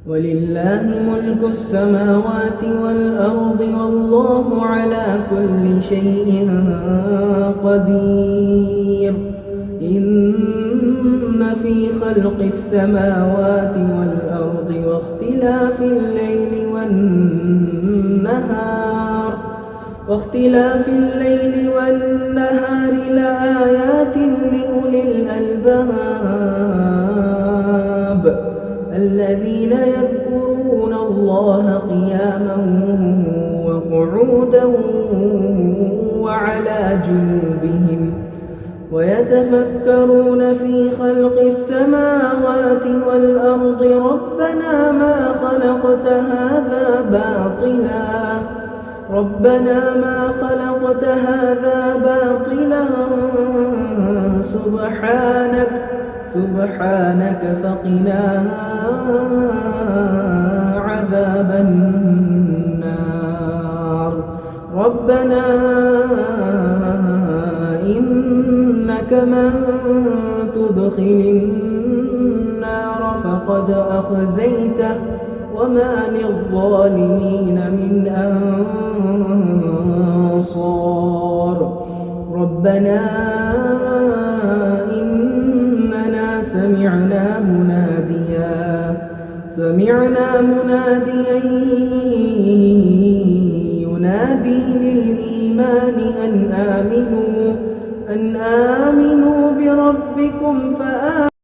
ولله ملك السماوات والأرض والله على كل شيء قدير. إن في خلق السماوات والأرض واختلاف الليل والنهار لآيات لأولي الألباب الذين يذكرون الله قياما وقعودا وعلى جنوبهم ويتفكرون في خلق السماوات والأرض ربنا ما خلقت هذا باطلا سبحانك فقنا عذاب النار. ربنا إنك من تدخل النار فقد أخزيته وما للظالمين من أنصار. ربنا إننا سمعنا مناديا ينادي للإيمان أن آمنوا بربكم فآمنوا